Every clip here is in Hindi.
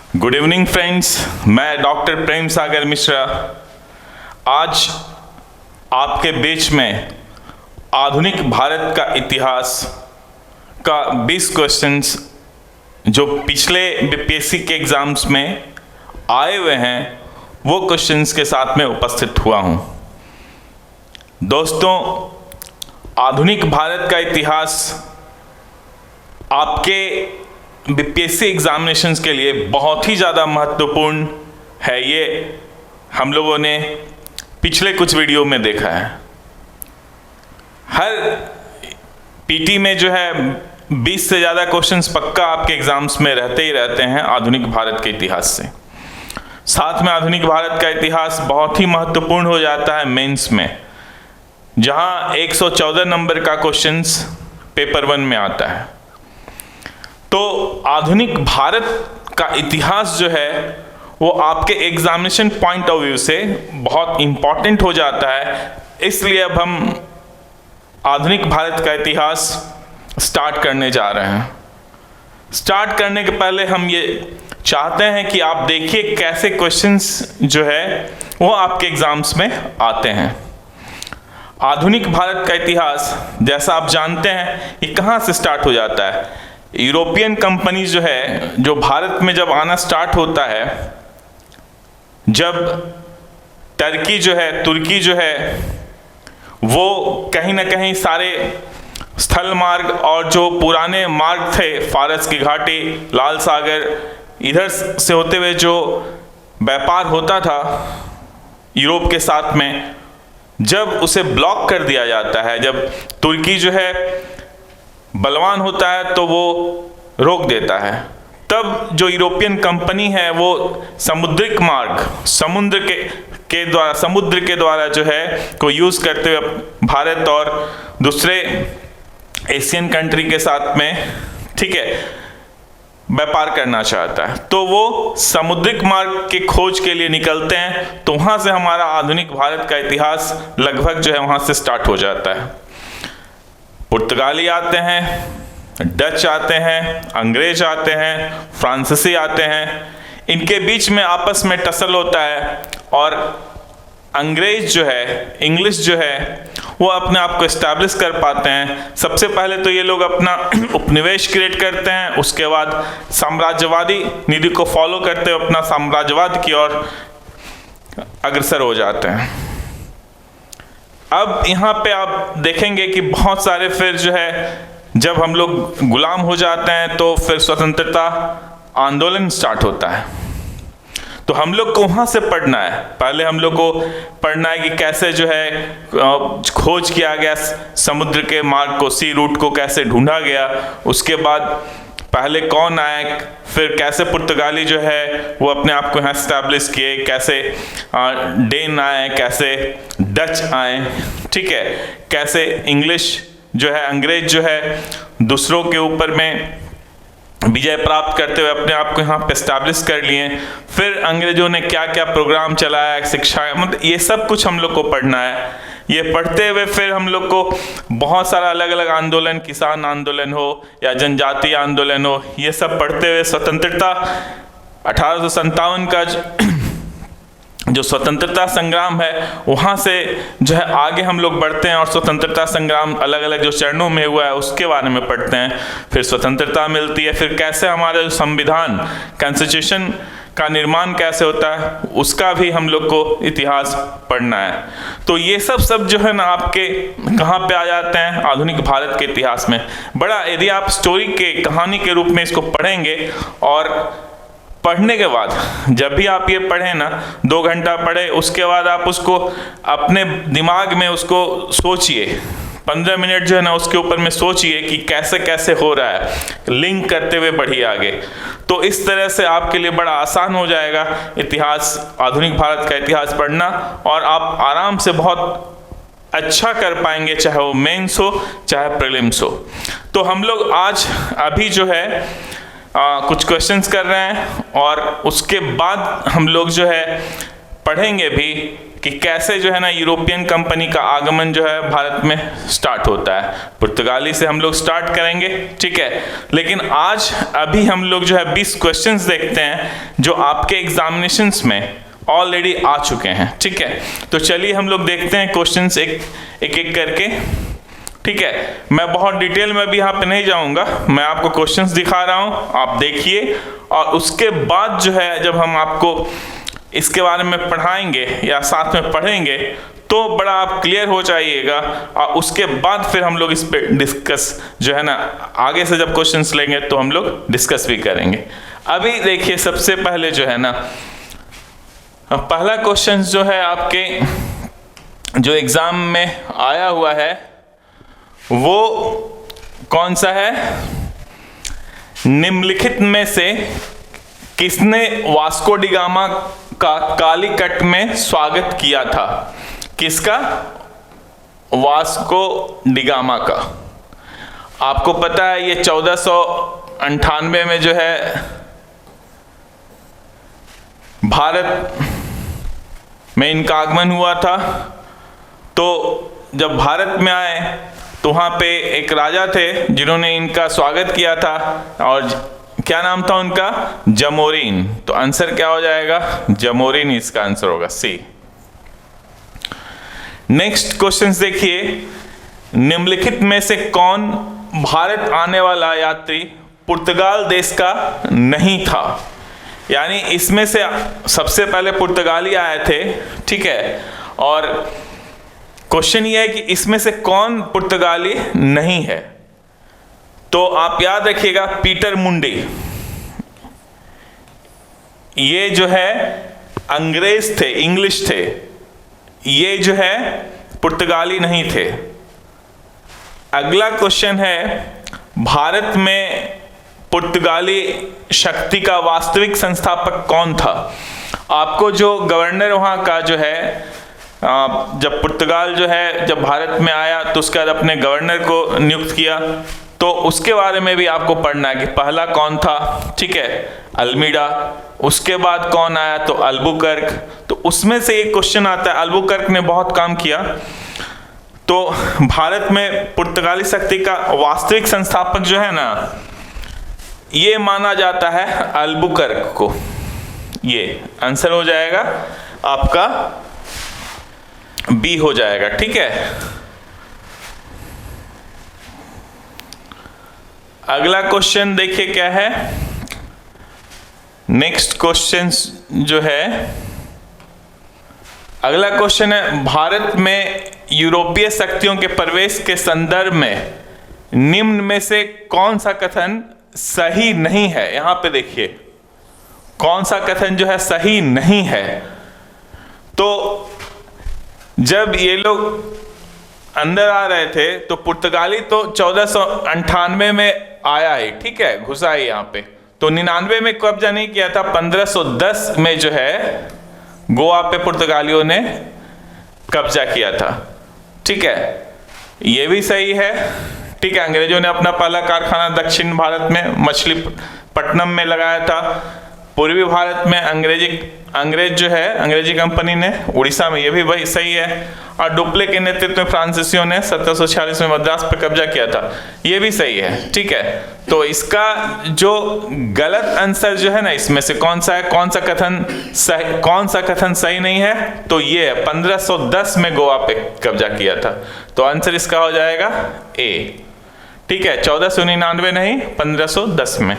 गुड इवनिंग फ्रेंड्स, मैं डॉक्टर प्रेम सागर मिश्रा आज आपके बीच में आधुनिक भारत का इतिहास का 20 क्वेश्चंस जो पिछले बीपीएससी के एग्ज़ाम्स में आए हुए हैं वो क्वेश्चंस के साथ में उपस्थित हुआ हूं। दोस्तों, आधुनिक भारत का इतिहास आपके बीपीएससी एग्जामिनेशंस के लिए बहुत ही ज़्यादा महत्वपूर्ण है। ये हम लोगों ने पिछले कुछ वीडियो में देखा है। हर पीटी में जो है 20 से ज़्यादा क्वेश्चंस पक्का आपके एग्जाम्स में रहते ही रहते हैं आधुनिक भारत के इतिहास से। साथ में आधुनिक भारत का इतिहास बहुत ही महत्वपूर्ण हो जाता है मेंस में, जहां 114 नंबर का क्वेश्चंस पेपर 1 में आता है। तो आधुनिक भारत का इतिहास जो है वो आपके एग्जामिनेशन पॉइंट ऑफ व्यू से बहुत इम्पॉर्टेंट हो जाता है। इसलिए अब हम आधुनिक भारत का इतिहास स्टार्ट करने जा रहे हैं। स्टार्ट करने के पहले हम ये चाहते हैं कि आप देखिए कैसे क्वेश्चंस जो है वो आपके एग्जाम्स में आते हैं। आधुनिक भारत का इतिहास जैसा आप जानते हैं ये कहाँ से स्टार्ट हो जाता है। यूरोपियन कंपनी जो है जो भारत में जब आना स्टार्ट होता है, जब तुर्की जो है वो कहीं ना कहीं सारे स्थल मार्ग और जो पुराने मार्ग थे, फारस की घाटी, लाल सागर, इधर से होते हुए जो व्यापार होता था यूरोप के साथ में, जब उसे ब्लॉक कर दिया जाता है, जब तुर्की जो है बलवान होता है तो वो रोक देता है, तब जो यूरोपियन कंपनी है वो समुद्रिक मार्ग समुद्र के द्वारा जो है को यूज़ करते हुए भारत और दूसरे एशियन कंट्री के साथ में व्यापार करना चाहता है। तो वो समुद्रिक मार्ग के खोज के लिए निकलते हैं। तो वहाँ से हमारा आधुनिक भारत का इतिहास लगभग जो है वहाँ से स्टार्ट हो जाता है। पुर्तगाली आते हैं, डच आते हैं, अंग्रेज आते हैं, फ्रांसीसी आते हैं। इनके बीच में आपस में टसल होता है और अंग्रेज जो है, इंग्लिश जो है वो अपने आप को एस्टैब्लिश कर पाते हैं। सबसे पहले तो ये लोग अपना उपनिवेश क्रिएट करते हैं, उसके बाद साम्राज्यवादी नीति को फॉलो करते हुए अपना साम्राज्यवाद की ओर अग्रसर हो जाते हैं। अब यहाँ पे आप देखेंगे कि बहुत सारे फिर जो है जब हम लोग गुलाम हो जाते हैं तो फिर स्वतंत्रता आंदोलन स्टार्ट होता है। तो हम लोग को वहाँ से पढ़ना है। पहले हम लोग को पढ़ना है कि कैसे जो है खोज किया गया समुद्र के मार्ग को, सी रूट को कैसे ढूंढा गया, उसके बाद पहले कौन आए, फिर कैसे पुर्तगाली जो है वो अपने आप को यहाँ स्टैब्लिश किए, कैसे डेन आए, कैसे डच आए, कैसे इंग्लिश जो है, अंग्रेज जो है दूसरों के ऊपर में विजय प्राप्त करते हुए अपने आप को यहाँ पे स्टैब्लिश कर लिए। फिर अंग्रेजों ने क्या क्या प्रोग्राम चलाया, शिक्षा, मतलब ये सब कुछ हम लोग को पढ़ना है। ये पढ़ते हुए फिर हम लोग को बहुत सारा अलग अलग आंदोलन, किसान आंदोलन हो या जनजातीय आंदोलन हो, ये सब पढ़ते हुए स्वतंत्रता 1857 का जो स्वतंत्रता संग्राम है वहाँ से जो है आगे हम लोग बढ़ते हैं और स्वतंत्रता संग्राम अलग अलग जो चरणों में हुआ है उसके बारे में पढ़ते हैं। फिर स्वतंत्रता मिलती है, फिर कैसे हमारा जो संविधान, कॉन्स्टिट्यूशन का निर्माण कैसे होता है उसका भी हम लोग को इतिहास पढ़ना है। तो ये सब जो है ना आपके कहाँ पे आ जाते हैं, आधुनिक भारत के इतिहास में। बड़ा यदि आप स्टोरी के, कहानी के रूप में इसको पढ़ेंगे और पढ़ने के बाद जब भी आप ये पढ़ें ना, 2 घंटा पढ़े, उसके बाद आप उसको अपने दिमाग में उसको सोचिए, 15 मिनट जो है ना उसके ऊपर में सोचिए कि कैसे कैसे हो रहा है, लिंक करते हुए बढ़िए आगे। तो इस तरह से आपके लिए बड़ा आसान हो जाएगा इतिहास, आधुनिक भारत का इतिहास पढ़ना, और आप आराम से बहुत अच्छा कर पाएंगे, चाहे वो मेंस हो चाहे प्रीलिम्स हो। तो हम लोग आज अभी जो है कुछ क्वेश्चंस कर रहे हैं और उसके बाद हम लोग जो है पढ़ेंगे भी कि कैसे जो है ना यूरोपियन कंपनी का आगमन जो है भारत में स्टार्ट होता है। पुर्तगाली से हम लोग स्टार्ट करेंगे, ठीक है। लेकिन आज अभी हम लोग जो है 20 क्वेश्चंस देखते हैं जो आपके एग्जामिनेशंस में ऑलरेडी आ चुके हैं, ठीक है। तो चलिए हम लोग देखते हैं क्वेश्चंस एक एक करके, ठीक है। मैं बहुत डिटेल में भी यहाँ पे नहीं जाऊँगा, मैं आपको क्वेश्चंस दिखा रहा हूँ, आप देखिए, और उसके बाद जो है जब हम आपको इसके बारे में पढ़ाएंगे या साथ में पढ़ेंगे तो बड़ा आप क्लियर हो जाइएगा, और उसके बाद फिर हम लोग इस पे डिस्कस जो है ना आगे से जब क्वेश्चंस लेंगे तो हम लोग डिस्कस भी करेंगे। अभी देखिए सबसे पहले जो है ना पहला क्वेश्चन जो है आपके जो एग्जाम में आया हुआ है वो कौन सा है? निम्नलिखित में से किसने वास्को डी गामा का कालीकट में स्वागत किया था? किसका? वास्को डी गामा का। आपको पता है ये 1498 में जो है भारत में इनका आगमन हुआ था। तो जब भारत में आए तो वहाँ पे एक राजा थे जिन्होंने इनका स्वागत किया था, और क्या नाम था उनका? जमोरिन। तो आंसर क्या हो जाएगा? जमोरिन इसका आंसर होगा, सी। नेक्स्ट क्वेश्चन देखिए, निम्नलिखित में से कौन भारत आने वाला यात्री पुर्तगाल देश का नहीं था? यानी इसमें से सबसे पहले पुर्तगाली आए थे, ठीक है, और क्वेश्चन ये है कि इसमें से कौन पुर्तगाली नहीं है। तो आप याद रखिएगा पीटर मुंडी, ये जो है अंग्रेज थे, इंग्लिश थे, ये जो है पुर्तगाली नहीं थे। अगला क्वेश्चन है, भारत में पुर्तगाली शक्ति का वास्तविक संस्थापक कौन था? आपको जो गवर्नर वहाँ का जो है जब पुर्तगाल जो है जब भारत में आया तो उसके बाद अपने गवर्नर को नियुक्त किया, तो उसके बारे में भी आपको पढ़ना है कि पहला कौन था, ठीक है, अल्मीडा। उसके बाद कौन आया? तो अल्बुकर्क। तो उसमें से एक क्वेश्चन आता है, अल्बुकर्क ने बहुत काम किया। तो भारत में पुर्तगाली शक्ति का वास्तविक संस्थापक जो है ना, ये माना जाता है अल्बुकर्क को। ये आंसर हो जाएगा आपका बी हो जाएगा, ठीक है। अगला क्वेश्चन देखिए क्या है। नेक्स्ट क्वेश्चन जो है, अगला क्वेश्चन है, भारत में यूरोपीय शक्तियों के प्रवेश के संदर्भ में निम्न में से कौन सा कथन सही नहीं है? यहां पे देखिए कौन सा कथन जो है सही नहीं है। तो जब ये लोग अंदर आ रहे थे तो पुर्तगाली तो 1498 में आया है, ठीक है, घुसा है यहाँ पे। तो 99 में कब्जा नहीं किया था, 1510 में जो है गोवा पे पुर्तगालियों ने कब्जा किया था, ठीक है, ये भी सही है, ठीक है। अंग्रेजों ने अपना पहला कारखाना दक्षिण भारत में मछलीपट्टनम में लगाया था। पूर्वी भारत में अंग्रेज जो है अंग्रेजी कंपनी ने उड़ीसा में, ये भी वही सही है। और डुप्ले के नेतृत्व में फ्रांसीसियों ने 1746 में मद्रास पर कब्जा किया था, ये भी सही है, ठीक है। तो इसका जो गलत आंसर जो है ना, इसमें से कौन सा है, कौन सा कथन सही नहीं है? तो ये है 1510 में गोवा पे कब्जा किया था। तो आंसर इसका हो जाएगा ए, ठीक है। 1499 नहीं, 1510 में।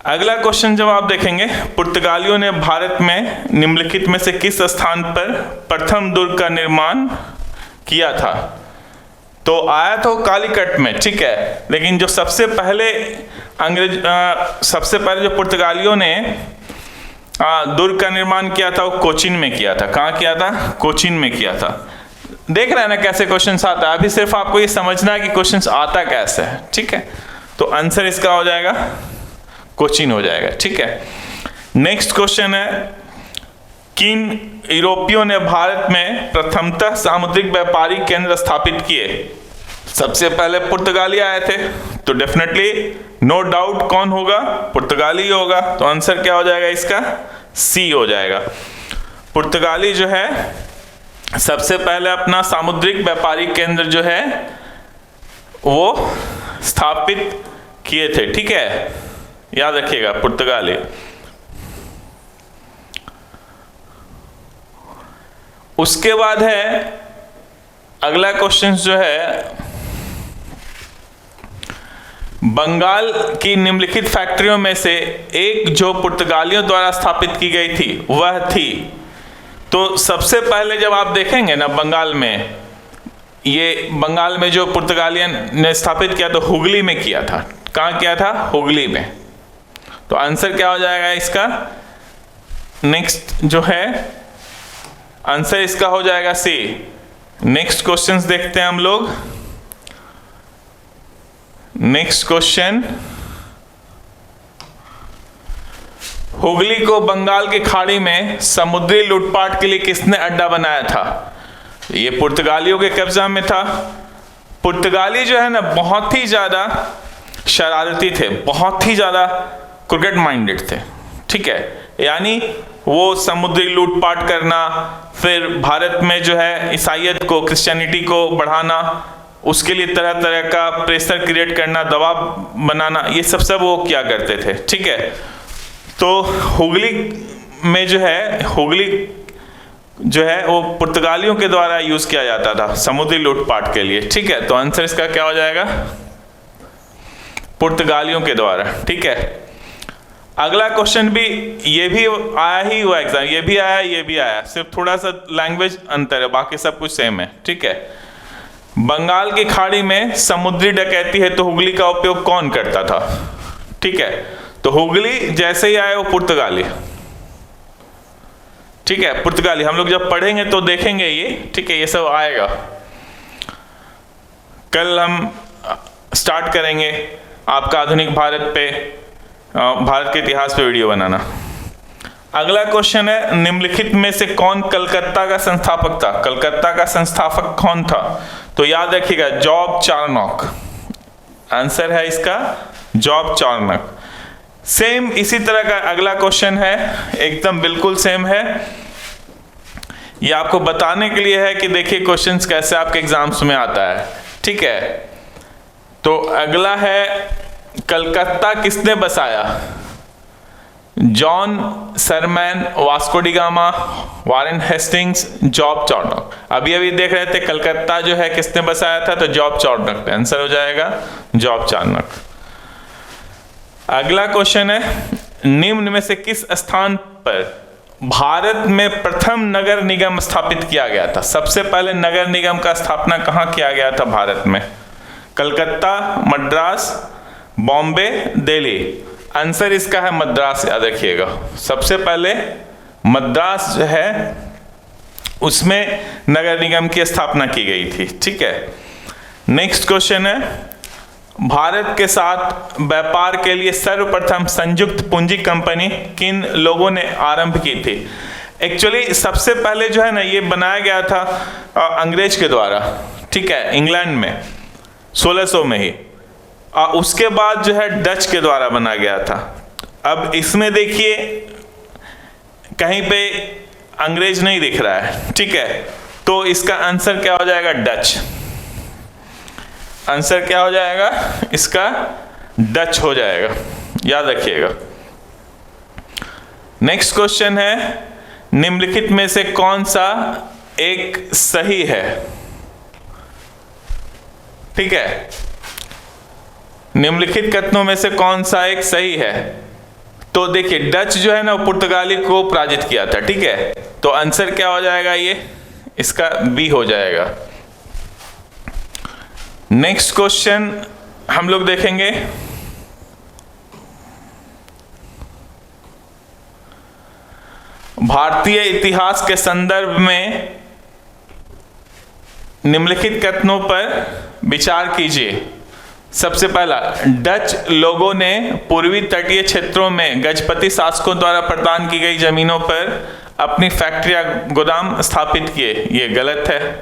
अगला क्वेश्चन जब आप देखेंगे, पुर्तगालियों ने भारत में निम्नलिखित में से किस स्थान पर प्रथम दुर्ग का निर्माण किया था? तो आया तो कालीकट में, ठीक है, लेकिन जो सबसे पहले जो पुर्तगालियों ने दुर्ग का निर्माण किया था वो कोचीन में किया था। कहाँ किया था? कोचीन में किया था। देख रहे हैं ना कैसे क्वेश्चंस आता है। अभी सिर्फ आपको ये समझना है कि क्वेश्चंस आता कैसे है, ठीक है। तो आंसर इसका हो जाएगा कोचीन हो जाएगा, ठीक है। नेक्स्ट क्वेश्चन है, किन यूरोपियों ने भारत में प्रथमतः सामुद्रिक व्यापारिक केंद्र स्थापित किए? सबसे पहले पुर्तगाली आए थे, तो डेफिनेटली नो डाउट कौन होगा? पुर्तगाली होगा। तो आंसर क्या हो जाएगा इसका? सी हो जाएगा। पुर्तगाली जो है सबसे पहले अपना सामुद्रिक व्यापारिक केंद्र जो है वो स्थापित किए थे। ठीक है, याद रखिएगा पुर्तगाली। उसके बाद है अगला क्वेश्चन जो है, बंगाल की निम्नलिखित फैक्ट्रियों में से एक जो पुर्तगालियों द्वारा स्थापित की गई थी वह थी। तो सबसे पहले जब आप देखेंगे ना बंगाल में, ये बंगाल में जो पुर्तगालियन ने स्थापित किया तो हुगली में किया था। कहाँ किया था? हुगली में। तो आंसर क्या हो जाएगा इसका? नेक्स्ट जो है आंसर इसका हो जाएगा सी। नेक्स्ट क्वेश्चंस देखते हैं हम लोग। नेक्स्ट क्वेश्चन, हुगली को बंगाल की खाड़ी में समुद्री लूटपाट के लिए किसने अड्डा बनाया था? ये पुर्तगालियों के कब्जा में था। पुर्तगाली जो है ना बहुत ही ज्यादा शरारती थे, बहुत ही ज्यादा क्रिकेट माइंडेड थे। ठीक है, यानी वो समुद्री लूटपाट करना, फिर भारत में जो है ईसाइयत को, क्रिश्चियनिटी को बढ़ाना, उसके लिए तरह तरह का प्रेशर क्रिएट करना, दबाव बनाना, ये सब वो क्या करते थे। ठीक है, तो हुगली में जो है, हुगली जो है वो पुर्तगालियों के द्वारा यूज किया जाता था समुद्री लूटपाट के लिए। ठीक है, तो आंसर इसका क्या हो जाएगा? पुर्तगालियों के द्वारा। ठीक है, अगला क्वेश्चन भी, ये भी आया ही हुआ एग्जाम, ये भी आया, ये भी आया, सिर्फ थोड़ा सा लैंग्वेज अंतर है, बाकी सब कुछ सेम है। ठीक है, बंगाल की खाड़ी में समुद्री डकैती है तो हुगली का उपयोग कौन करता था? ठीक है, तो हुगली जैसे ही आए वो पुर्तगाली। ठीक है, पुर्तगाली हम लोग जब पढ़ेंगे तो देखेंगे ये। ठीक है, ये सब आएगा। कल हम स्टार्ट करेंगे आपका आधुनिक भारत पे, भारत के इतिहास पे वीडियो बनाना। अगला क्वेश्चन है, निम्नलिखित में से कौन कलकत्ता का संस्थापक था? कलकत्ता का संस्थापक कौन था? तो याद रखिएगा जॉब चार्नॉक। आंसर है इसका जॉब चार्नॉक। सेम इसी तरह का अगला क्वेश्चन है, एकदम बिल्कुल सेम है। ये आपको बताने के लिए है कि देखिए क्वेश्चंस कैसे आपके एग्जाम्स में आता है। ठीक है, तो अगला है, कलकत्ता किसने बसाया? John Surman, Vasco da Gama, Warren Hastings, Job Charnock. अभी अभी देख रहे थे कलकत्ता जो है किसने बसाया था, तो जॉब चार्नॉक। आंसर हो जाएगा जॉब चार्नॉक। अगला क्वेश्चन है, निम्न में से किस स्थान पर भारत में प्रथम नगर निगम स्थापित किया गया था? सबसे पहले नगर निगम का स्थापना कहाँ किया गया था भारत में? कलकत्ता, मद्रास, बॉम्बे, दिल्ली। आंसर इसका है मद्रास। याद रखिएगा सबसे पहले मद्रास जो है उसमें नगर निगम की स्थापना की गई थी। ठीक है, नेक्स्ट क्वेश्चन है, भारत के साथ व्यापार के लिए सर्वप्रथम संयुक्त पूंजी कंपनी किन लोगों ने आरंभ की थी? एक्चुअली सबसे पहले जो है ना ये बनाया गया था अंग्रेज के द्वारा। ठीक है, इंग्लैंड में 1600 में ही। उसके बाद जो है डच के द्वारा बनाया गया था। अब इसमें देखिए कहीं पे अंग्रेज नहीं दिख रहा है। ठीक है, तो इसका आंसर क्या हो जाएगा? डच। आंसर क्या हो जाएगा इसका? डच हो जाएगा। याद रखिएगा। नेक्स्ट क्वेश्चन है, निम्नलिखित में से कौन सा एक सही है? ठीक है, निम्नलिखित कथनों में से कौन सा एक सही है? तो देखिए डच जो है ना पुर्तगाली को पराजित किया था। ठीक है, तो आंसर क्या हो जाएगा? ये इसका बी हो जाएगा। नेक्स्ट क्वेश्चन हम लोग देखेंगे, भारतीय इतिहास के संदर्भ में निम्नलिखित कथनों पर विचार कीजिए। सबसे पहला, डच लोगों ने पूर्वी तटीय क्षेत्रों में गजपति शासकों द्वारा प्रदान की गई जमीनों पर अपनी फैक्ट्री या गोदाम स्थापित किए। ये गलत है।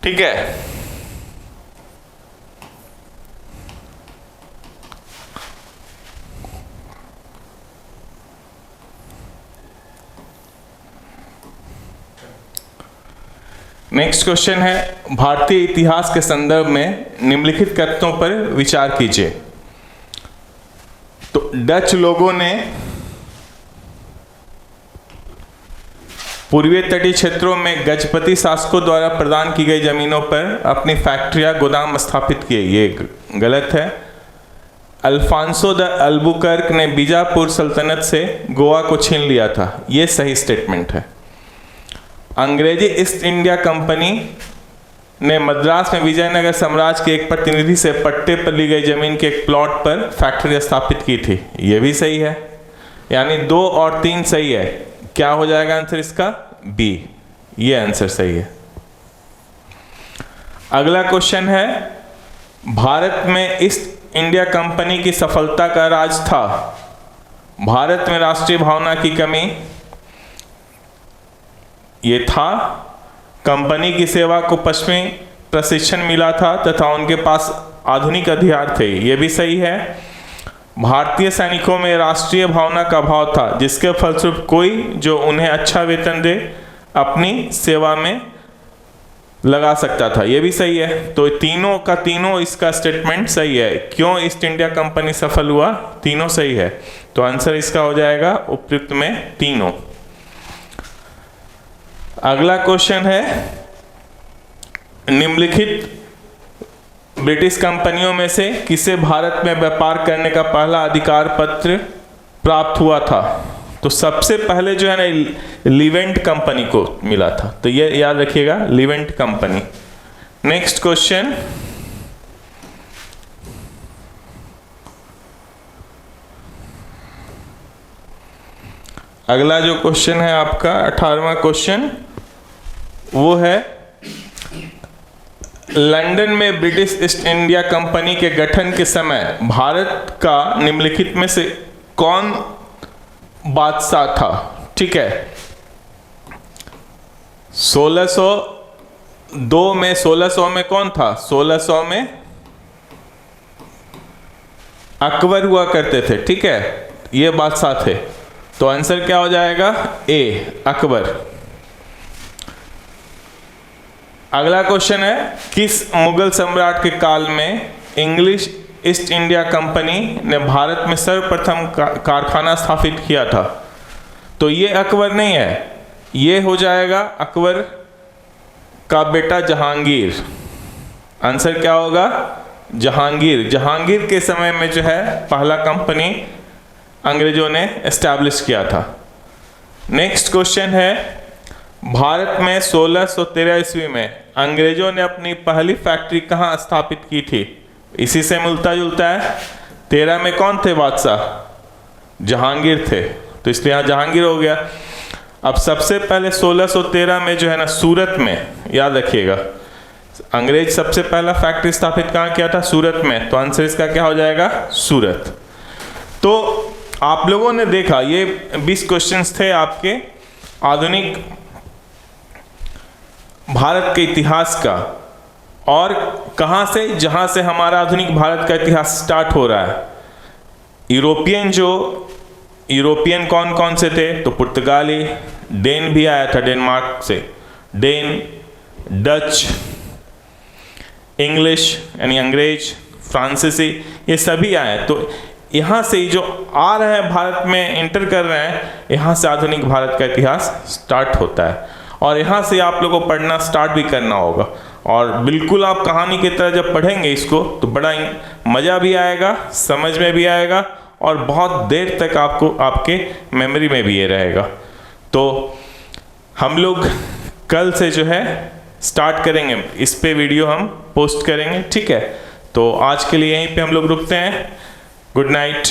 ठीक है, नेक्स्ट क्वेश्चन है, भारतीय इतिहास के संदर्भ में निम्नलिखित कथनों पर विचार कीजिए। तो डच लोगों ने पूर्वीय तटीय क्षेत्रों में गजपति शासकों द्वारा प्रदान की गई जमीनों पर अपनी फैक्ट्रियां गोदाम स्थापित किए, ये गलत है। अल्फांसो द अल्बुकर्क ने बीजापुर सल्तनत से गोवा को छीन लिया था, ये सही स्टेटमेंट है। अंग्रेजी ईस्ट इंडिया कंपनी ने मद्रास में विजयनगर साम्राज्य के एक प्रतिनिधि से पट्टे पर ली गई जमीन के एक प्लॉट पर फैक्ट्री स्थापित की थी, ये भी सही है। यानी 2 और 3 सही है। क्या हो जाएगा आंसर इसका? बी, ये आंसर सही है। अगला क्वेश्चन है, भारत में ईस्ट इंडिया कंपनी की सफलता का राज था। भारत में राष्ट्रीय भावना की कमी, ये था। कंपनी की सेवा को पश्चिमी प्रशिक्षण मिला था तथा उनके पास आधुनिक हथियार थे, ये भी सही है। भारतीय सैनिकों में राष्ट्रीय भावना का भाव था, जिसके फलस्वरूप कोई जो उन्हें अच्छा वेतन दे अपनी सेवा में लगा सकता था, ये भी सही है। तो तीनों का तीनों इसका स्टेटमेंट सही है। क्यों ईस्ट इंडिया कंपनी सफल हुआ? तीनों सही है। तो आंसर इसका हो जाएगा उपयुक्त में तीनों। अगला क्वेश्चन है, निम्नलिखित ब्रिटिश कंपनियों में से किसे भारत में व्यापार करने का पहला अधिकार पत्र प्राप्त हुआ था? तो सबसे पहले जो है ना लिवेंट कंपनी को मिला था, तो ये याद रखिएगा, लिवेंट कंपनी। नेक्स्ट क्वेश्चन, अगला जो क्वेश्चन है आपका 18वां क्वेश्चन, वो है लंदन में ब्रिटिश ईस्ट इंडिया कंपनी के गठन के समय भारत का निम्नलिखित में से कौन बादशाह था? ठीक है, 1602 में 1600 में कौन था? 1600 में अकबर हुआ करते थे, ठीक है, ये बादशाह थे। तो आंसर क्या हो जाएगा? ए, अकबर। अगला क्वेश्चन है, किस मुगल सम्राट के काल में इंग्लिश ईस्ट इंडिया कंपनी ने भारत में सर्वप्रथम कारखाना स्थापित किया था? तो ये अकबर नहीं है, ये हो जाएगा अकबर का बेटा जहांगीर। आंसर क्या होगा? जहांगीर। जहांगीर के समय में जो है पहला कंपनी अंग्रेजों ने एस्टैब्लिश किया था। नेक्स्ट क्वेश्चन है, भारत में 1613 ईस्वी में अंग्रेजों ने अपनी पहली फैक्ट्री कहाँ स्थापित की थी? इसी से मिलता जुलता है। 13 में कौन थे बादशाह? जहांगीर थे, तो इसलिए यहाँ जहांगीर हो गया। अब सबसे पहले 1613 में जो है ना सूरत में, याद रखिएगा, अंग्रेज सबसे पहला फैक्ट्री स्थापित कहाँ किया था? सूरत में। तो आंसर इसका क्या हो जाएगा? सूरत। तो आप लोगों ने देखा ये 20 क्वेश्चंस थे आपके आधुनिक भारत के इतिहास का, और कहाँ से? जहाँ से हमारा आधुनिक भारत का इतिहास स्टार्ट हो रहा है। यूरोपियन कौन कौन से थे? तो पुर्तगाली, डेन भी आया था डेनमार्क से, डेन, डच, इंग्लिश यानी अंग्रेज, फ्रांसीसी, ये सभी आए। तो यहाँ से जो आ रहे हैं भारत में एंटर कर रहे हैं, यहाँ से आधुनिक भारत का इतिहास स्टार्ट होता है। और यहाँ से आप लोगों को पढ़ना स्टार्ट भी करना होगा, और बिल्कुल आप कहानी की तरह जब पढ़ेंगे इसको तो बड़ा मज़ा भी आएगा, समझ में भी आएगा, और बहुत देर तक आपको आपके मेमोरी में भी ये रहेगा। तो हम लोग कल से जो है स्टार्ट करेंगे, इस पे वीडियो हम पोस्ट करेंगे, ठीक है। तो आज के लिए यहीं पे हम लोग रुकते हैं। Good night.